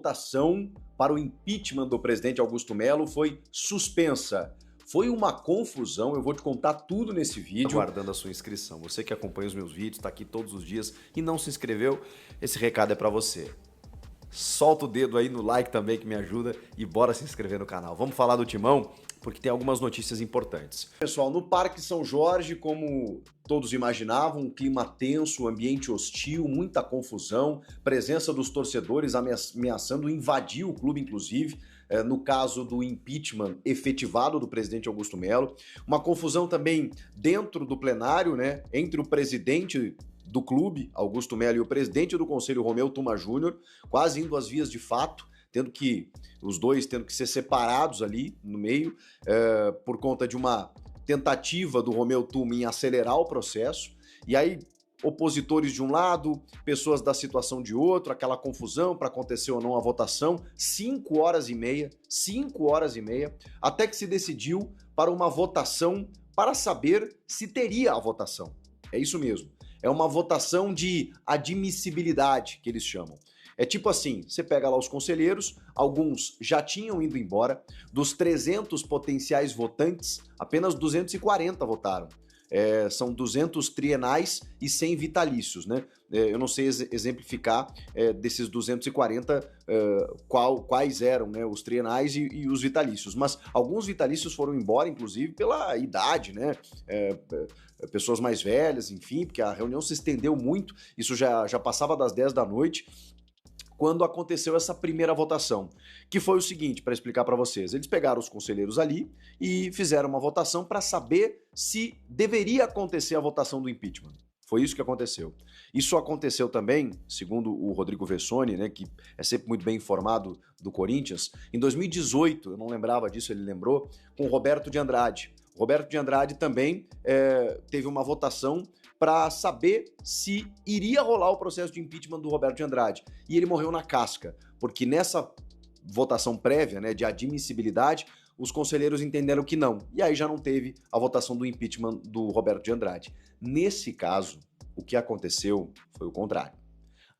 votação para o impeachment do presidente Augusto Melo foi suspensa. Foi uma confusão, eu vou te contar tudo nesse vídeo. Aguardando a sua inscrição. Você que acompanha os meus vídeos, está aqui todos os dias e não se inscreveu, esse recado é para você. Solta o dedo aí no like também que me ajuda e bora se inscrever no canal. Vamos falar do Timão, porque tem algumas notícias importantes. Pessoal, no Parque São Jorge, como todos imaginavam, um clima tenso, ambiente hostil, muita confusão, presença dos torcedores ameaçando invadir o clube, inclusive, no caso do impeachment efetivado do presidente Augusto Melo. Uma confusão também dentro do plenário, né, entre o presidente do clube, Augusto Melo, e o presidente do conselho, Romeu Tuma Júnior, quase indo às vias de fato, os dois tendo que ser separados ali no meio, por conta de uma tentativa do Romeu Tuma em acelerar o processo. E aí, opositores de um lado, pessoas da situação de outro, aquela confusão para acontecer ou não a votação, 5 horas e meia, até que se decidiu para uma votação para saber se teria a votação. É isso mesmo. É uma votação de admissibilidade, que eles chamam. É tipo assim, você pega lá os conselheiros, alguns já tinham ido embora, dos 300 potenciais votantes, apenas 240 votaram. São 200 trienais e 100 vitalícios, né? Eu não sei exemplificar desses 240 quais eram, né, os trienais e os vitalícios, mas alguns vitalícios foram embora, inclusive, pela idade, né? Pessoas mais velhas, enfim, porque a reunião se estendeu muito, isso já passava das 10 da noite, quando aconteceu essa primeira votação, que foi o seguinte, para explicar para vocês. Eles pegaram os conselheiros ali e fizeram uma votação para saber se deveria acontecer a votação do impeachment. Foi isso que aconteceu. Isso aconteceu também, segundo o Rodrigo Vessoni, né, que é sempre muito bem informado do Corinthians, em 2018, eu não lembrava disso, ele lembrou, com o Roberto de Andrade. O Roberto de Andrade também teve uma votação para saber se iria rolar o processo de impeachment do Roberto de Andrade. E ele morreu na casca, porque nessa votação prévia, né, de admissibilidade, os conselheiros entenderam que não. E aí já não teve a votação do impeachment do Roberto de Andrade. Nesse caso, o que aconteceu foi o contrário.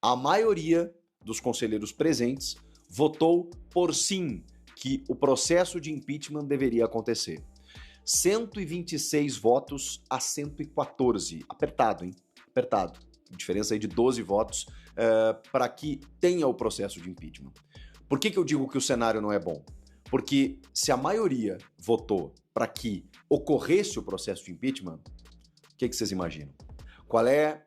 A maioria dos conselheiros presentes votou por sim, que o processo de impeachment deveria acontecer. 126 votos a 114. Apertado, hein? Apertado. Diferença aí de 12 votos para que tenha o processo de impeachment. Por que eu digo que o cenário não é bom? Porque se a maioria votou para que ocorresse o processo de impeachment, o que vocês imaginam? Qual é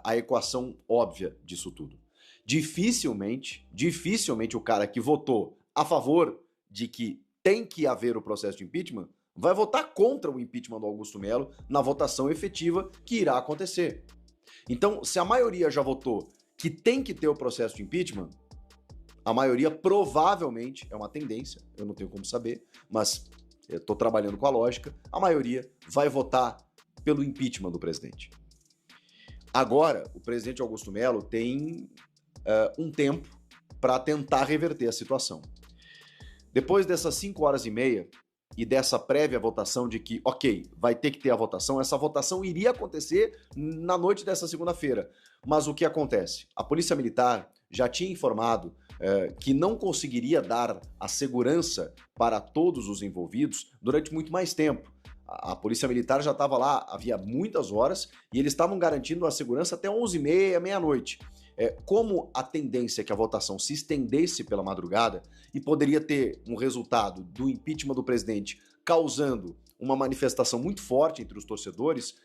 a equação óbvia disso tudo? Dificilmente o cara que votou a favor de que tem que haver o processo de impeachment vai votar contra o impeachment do Augusto Melo na votação efetiva que irá acontecer. Então, se a maioria já votou que tem que ter o processo de impeachment, a maioria provavelmente, é uma tendência, eu não tenho como saber, mas eu estou trabalhando com a lógica, a maioria vai votar pelo impeachment do presidente. Agora, o presidente Augusto Melo tem um tempo para tentar reverter a situação. Depois dessas 5 horas e meia, e dessa prévia votação de que, ok, vai ter que ter a votação, essa votação iria acontecer na noite dessa segunda-feira. Mas o que acontece? A Polícia Militar já tinha informado que não conseguiria dar a segurança para todos os envolvidos durante muito mais tempo. A Polícia Militar já estava lá havia muitas horas e eles estavam garantindo a segurança até 11h30, meia-noite. Como a tendência é que a votação se estendesse pela madrugada e poderia ter um resultado do impeachment do presidente causando uma manifestação muito forte entre os torcedores,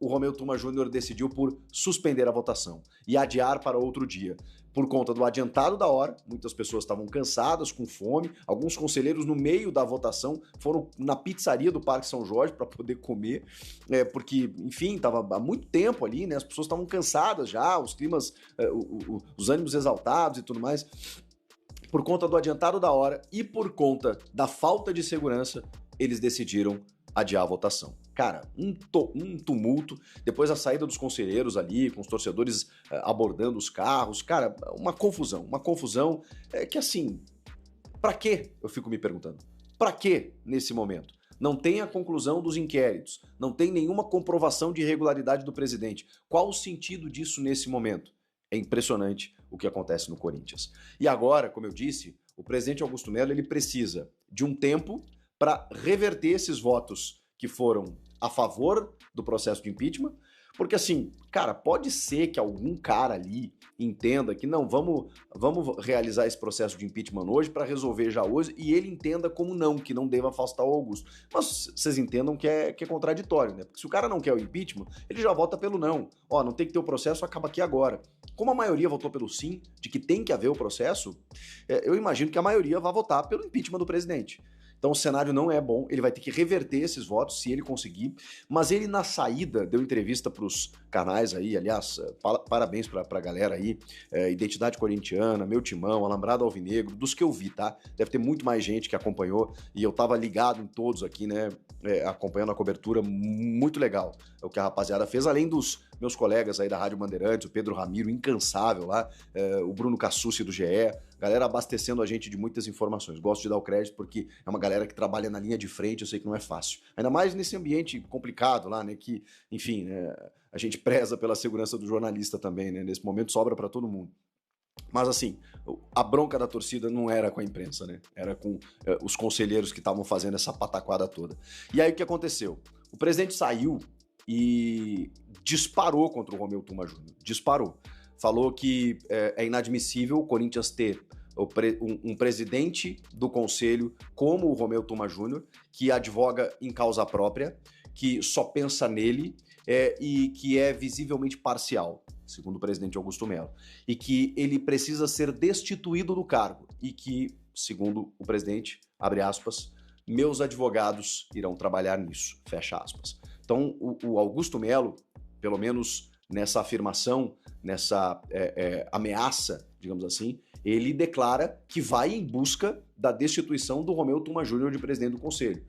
o Romeu Tuma Júnior decidiu por suspender a votação e adiar para outro dia. Por conta do adiantado da hora, muitas pessoas estavam cansadas, com fome, alguns conselheiros no meio da votação foram na pizzaria do Parque São Jorge para poder comer, porque, enfim, estava há muito tempo ali, né? As pessoas estavam cansadas já, os climas, os ânimos exaltados e tudo mais. Por conta do adiantado da hora e por conta da falta de segurança, eles decidiram adiar a votação. Cara, um tumulto, depois a saída dos conselheiros ali, com os torcedores abordando os carros, cara, uma confusão que assim, pra quê? Eu fico me perguntando. Pra quê nesse momento? Não tem a conclusão dos inquéritos, não tem nenhuma comprovação de irregularidade do presidente. Qual o sentido disso nesse momento? É impressionante o que acontece no Corinthians. E agora, como eu disse, o presidente Augusto Melo ele precisa de um tempo para reverter esses votos que foram a favor do processo de impeachment, porque assim, cara, pode ser que algum cara ali entenda que não, vamos realizar esse processo de impeachment hoje para resolver já hoje, e ele entenda como não, que não deva afastar o Augusto. Mas vocês entendam que é contraditório, né? Porque se o cara não quer o impeachment, ele já vota pelo não. Ó, não tem que ter o processo, acaba aqui agora. Como a maioria votou pelo sim, de que tem que haver o processo, eu imagino que a maioria vai votar pelo impeachment do presidente. Então o cenário não é bom, ele vai ter que reverter esses votos se ele conseguir, mas ele na saída deu entrevista para os canais aí, aliás, parabéns para a galera aí, Identidade Corintiana, Meu Timão, Alambrado Alvinegro, dos que eu vi, tá? Deve ter muito mais gente que acompanhou e eu tava ligado em todos aqui, né, acompanhando a cobertura, muito legal o que a rapaziada fez, além dos meus colegas aí da Rádio Bandeirantes, o Pedro Ramiro, incansável lá, o Bruno Cassucci do GE, galera abastecendo a gente de muitas informações. Gosto de dar o crédito porque é uma galera que trabalha na linha de frente, eu sei que não é fácil. Ainda mais nesse ambiente complicado lá, né, que, enfim, né, a gente preza pela segurança do jornalista também, né, nesse momento sobra para todo mundo. Mas assim, a bronca da torcida não era com a imprensa, né, era com os conselheiros que estavam fazendo essa pataquada toda. E aí o que aconteceu? O presidente saiu e disparou contra o Romeu Tuma Júnior, disparou. Falou que é inadmissível o Corinthians ter um presidente do conselho como o Romeu Tuma Júnior, que advoga em causa própria, que só pensa nele e que é visivelmente parcial, segundo o presidente Augusto Melo, e que ele precisa ser destituído do cargo e que, segundo o presidente, abre aspas, meus advogados irão trabalhar nisso, fecha aspas. Então, o Augusto Melo, pelo menos nessa afirmação, nessa ameaça, digamos assim, ele declara que vai em busca da destituição do Romeu Tuma Júnior de presidente do Conselho.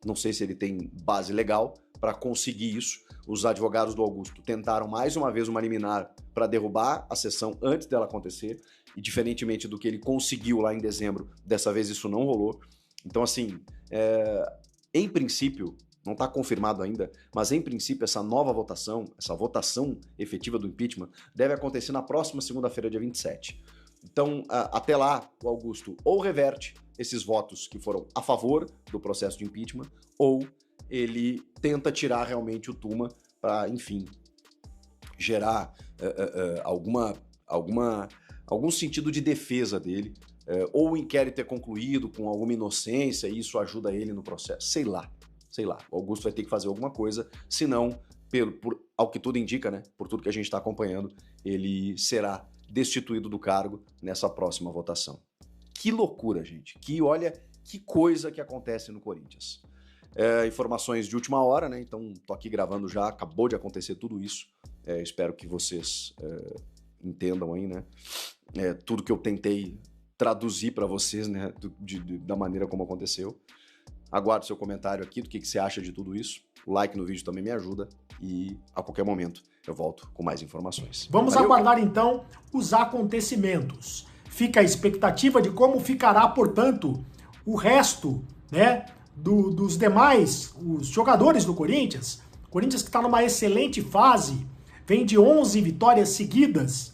Não sei se ele tem base legal para conseguir isso. Os advogados do Augusto tentaram mais uma vez uma liminar para derrubar a sessão antes dela acontecer, e diferentemente do que ele conseguiu lá em dezembro, dessa vez isso não rolou. Então, assim, em princípio, não está confirmado ainda, mas em princípio essa nova votação, essa votação efetiva do impeachment, deve acontecer na próxima segunda-feira, dia 27. Então, até lá, o Augusto ou reverte esses votos que foram a favor do processo de impeachment, ou ele tenta tirar realmente o Tuma para, enfim, gerar algum sentido de defesa dele, ou o inquérito é concluído com alguma inocência e isso ajuda ele no processo, sei lá. O Augusto vai ter que fazer alguma coisa, senão, ao que tudo indica, né, por tudo que a gente está acompanhando, ele será destituído do cargo nessa próxima votação. Que loucura, gente. Olha que coisa que acontece no Corinthians. Informações de última hora, né? Então, tô aqui gravando já, acabou de acontecer tudo isso. Espero que vocês entendam aí, né? Tudo que eu tentei traduzir para vocês, né? Da maneira como aconteceu. Aguardo seu comentário aqui do que você acha de tudo isso. O like no vídeo também me ajuda e a qualquer momento eu volto com mais informações. Vamos aguardar então os acontecimentos. Fica a expectativa de como ficará, portanto, o resto, né, dos demais, os jogadores do Corinthians. O Corinthians que está numa excelente fase, vem de 11 vitórias seguidas,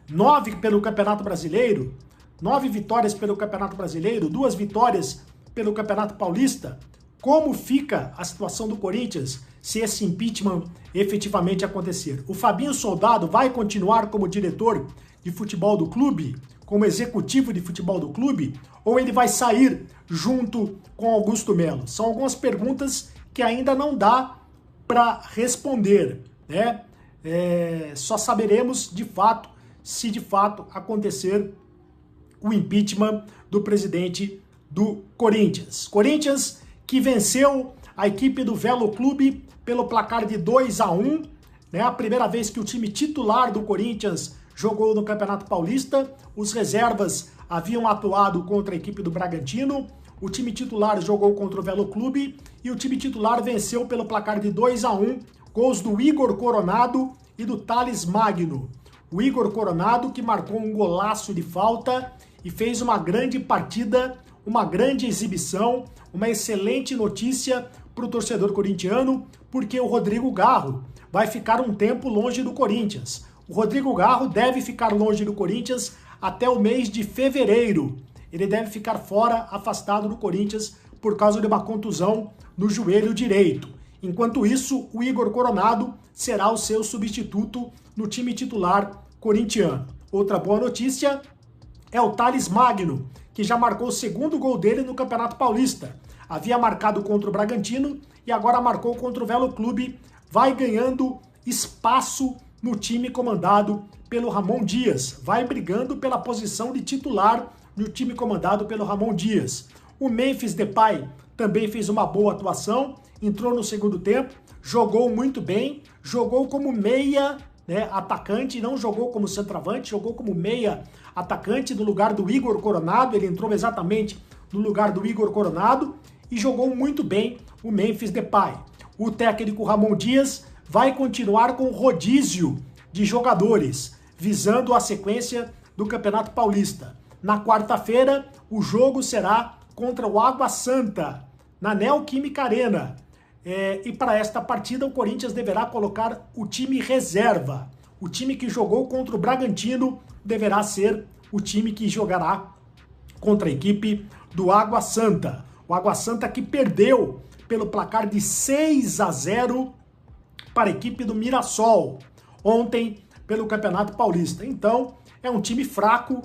9 pelo Campeonato Brasileiro, 9 vitórias pelo Campeonato Brasileiro, 2 vitórias pelo Campeonato Paulista. Como fica a situação do Corinthians se esse impeachment efetivamente acontecer? O Fabinho Soldado vai continuar como diretor de futebol do clube, como executivo de futebol do clube, ou ele vai sair junto com Augusto Melo? São algumas perguntas que ainda não dá para responder, né? Só saberemos de fato se de fato acontecer o impeachment do presidente do Corinthians. Corinthians que venceu a equipe do Velo Clube pelo placar de 2-1, né? A primeira vez que o time titular do Corinthians jogou no Campeonato Paulista. Os reservas haviam atuado contra a equipe do Bragantino. O time titular jogou contra o Velo Clube e o time titular venceu pelo placar de 2-1, gols do Igor Coronado e do Thales Magno. O Igor Coronado que marcou um golaço de falta e fez uma grande partida, uma grande exibição, uma excelente notícia para o torcedor corintiano, porque o Rodrigo Garro vai ficar um tempo longe do Corinthians. O Rodrigo Garro deve ficar longe do Corinthians até o mês de fevereiro. Ele deve ficar fora, afastado do Corinthians, por causa de uma contusão no joelho direito. Enquanto isso, o Igor Coronado será o seu substituto no time titular corintiano. Outra boa notícia é o Thales Magno, que já marcou o segundo gol dele no Campeonato Paulista. Havia marcado contra o Bragantino e agora marcou contra o Velo Clube. Vai ganhando espaço no time comandado pelo Ramon Dias. Vai brigando pela posição de titular no time comandado pelo Ramon Dias. O Memphis Depay também fez uma boa atuação, entrou no segundo tempo, jogou muito bem, jogou como meia, né, atacante, não jogou como centroavante, jogou como meia atacante no lugar do Igor Coronado. Ele entrou exatamente no lugar do Igor Coronado e jogou muito bem o Memphis Depay. O técnico Ramon Dias vai continuar com o rodízio de jogadores, visando a sequência do Campeonato Paulista. Na quarta-feira, o jogo será contra o Água Santa, na Neoquímica Arena. E para esta partida, o Corinthians deverá colocar o time reserva. O time que jogou contra o Bragantino deverá ser o time que jogará contra a equipe do Água Santa. O Água Santa que perdeu pelo placar de 6-0 para a equipe do Mirassol ontem pelo Campeonato Paulista. Então, é um time fraco.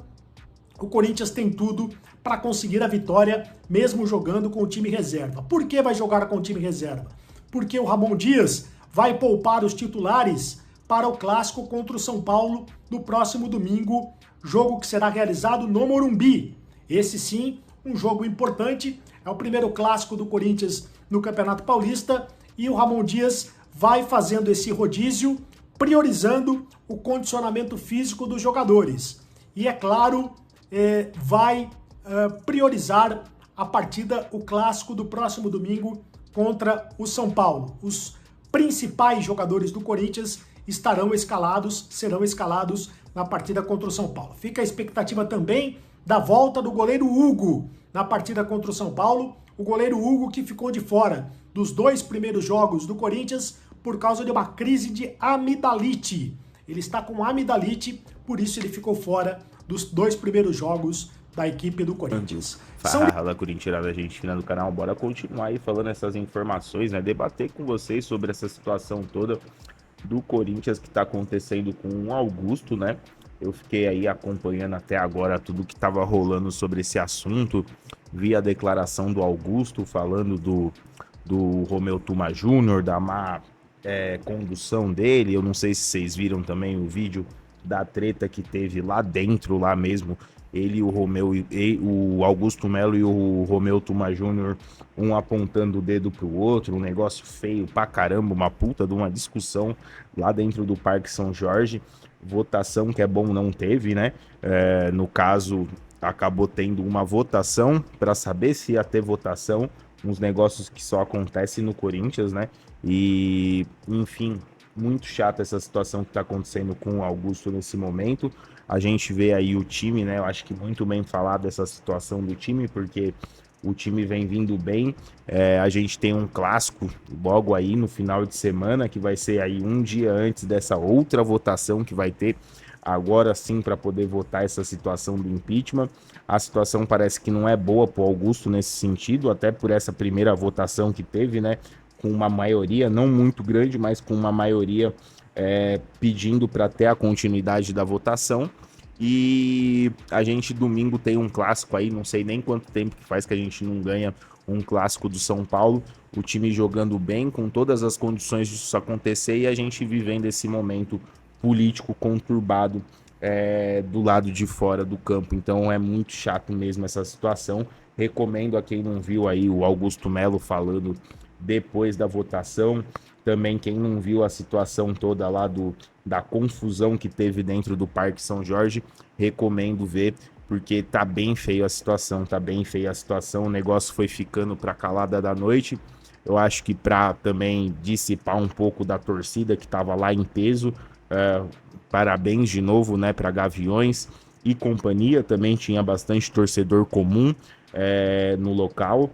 O Corinthians tem tudo para conseguir a vitória, mesmo jogando com o time reserva. Por que vai jogar com o time reserva? Porque o Ramon Dias vai poupar os titulares para o clássico contra o São Paulo no próximo domingo, jogo que será realizado no Morumbi. Esse sim, um jogo importante, é o primeiro clássico do Corinthians no Campeonato Paulista e o Ramon Dias vai fazendo esse rodízio, priorizando o condicionamento físico dos jogadores. E é claro, vai priorizar a partida, o clássico do próximo domingo contra o São Paulo. Os principais jogadores do Corinthians serão escalados na partida contra o São Paulo. Fica a expectativa também da volta do goleiro Hugo na partida contra o São Paulo. O goleiro Hugo que ficou de fora dos 2 primeiros jogos do Corinthians por causa de uma crise de amidalite. Ele está com amidalite, por isso ele ficou fora dos 2 primeiros jogos da equipe do Corinthians. Fala, Corintiana, gente fina do canal, bora continuar aí falando essas informações, né? Debater com vocês sobre essa situação toda do Corinthians que tá acontecendo com o Augusto, né? Eu fiquei aí acompanhando até agora tudo que tava rolando sobre esse assunto. Vi a declaração do Augusto falando do Romeu Tuma Júnior, da má condução dele. Eu não sei se vocês viram também o vídeo da treta que teve lá dentro, lá mesmo. Ele, o Augusto Melo e o Romeu Tuma Júnior, um apontando o dedo pro outro, um negócio feio pra caramba, uma puta de uma discussão lá dentro do Parque São Jorge. Votação que é bom não teve, né? No caso, acabou tendo uma votação para saber se ia ter votação, uns negócios que só acontecem no Corinthians, né? E, enfim, muito chata essa situação que tá acontecendo com o Augusto nesse momento. A gente vê aí o time, né? Eu acho que muito bem falado dessa situação do time, porque o time vem vindo bem. A gente tem um clássico logo aí no final de semana, que vai ser aí um dia antes dessa outra votação que vai ter agora sim para poder votar essa situação do impeachment. A situação parece que não é boa para o Augusto nesse sentido, até por essa primeira votação que teve, né? Com uma maioria, não muito grande, mas com uma maioria pedindo para ter a continuidade da votação. E a gente domingo tem um clássico aí, não sei nem quanto tempo que faz que a gente não ganha um clássico do São Paulo, o time jogando bem, com todas as condições disso acontecer, e a gente vivendo esse momento político conturbado do lado de fora do campo. Então é muito chato mesmo essa situação. Recomendo a quem não viu aí o Augusto Melo falando depois da votação. Também quem não viu a situação toda lá da confusão que teve dentro do Parque São Jorge, recomendo ver, porque tá bem feio a situação, o negócio foi ficando pra calada da noite. Eu acho que para também dissipar um pouco da torcida que tava lá em peso, parabéns de novo, né, para Gaviões e companhia, também tinha bastante torcedor comum no local.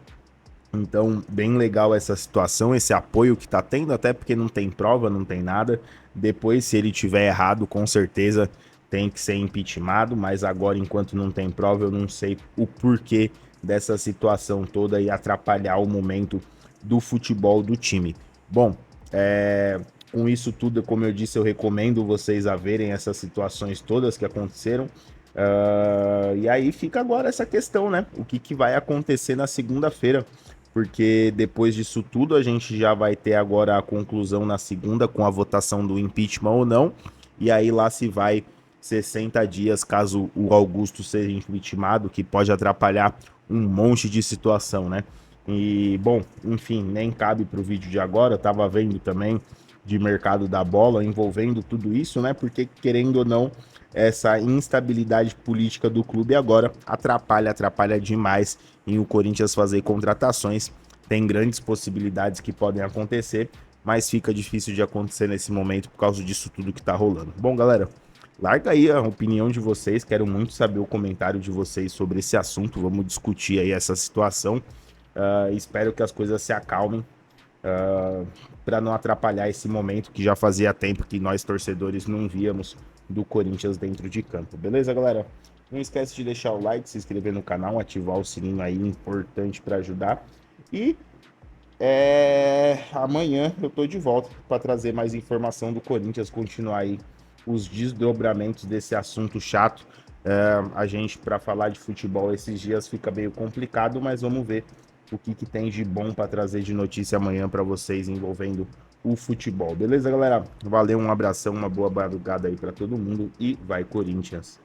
Então, bem legal essa situação, esse apoio que tá tendo, até porque não tem prova, não tem nada. Depois, se ele tiver errado, com certeza tem que ser impeachmentado, mas agora, enquanto não tem prova, eu não sei o porquê dessa situação toda e atrapalhar o momento do futebol do time. Bom, com isso tudo, como eu disse, eu recomendo vocês a verem essas situações todas que aconteceram. E aí fica agora essa questão, né? O que vai acontecer na segunda-feira? Porque depois disso tudo a gente já vai ter agora a conclusão na segunda com a votação do impeachment ou não. E aí lá se vai 60 dias caso o Augusto seja impeachmentado, que pode atrapalhar um monte de situação, né? E, bom, enfim, nem cabe para o vídeo de agora, eu tava vendo também de mercado da bola envolvendo tudo isso, né? Porque, querendo ou não, essa instabilidade política do clube agora atrapalha demais em o Corinthians fazer contratações. Tem grandes possibilidades que podem acontecer, mas fica difícil de acontecer nesse momento por causa disso tudo que tá rolando. Bom, galera, larga aí a opinião de vocês, quero muito saber o comentário de vocês sobre esse assunto, vamos discutir aí essa situação. Espero que as coisas se acalmem para não atrapalhar esse momento que já fazia tempo que nós torcedores não víamos do Corinthians dentro de campo. Beleza, galera? Não esquece de deixar o like, se inscrever no canal, ativar o sininho aí, importante para ajudar. E amanhã eu tô de volta para trazer mais informação do Corinthians, continuar aí os desdobramentos desse assunto chato. A gente, para falar de futebol esses dias, fica meio complicado, mas vamos ver o que tem de bom para trazer de notícia amanhã para vocês envolvendo o futebol. Beleza, galera? Valeu, um abração, uma boa madrugada aí para todo mundo e vai Corinthians!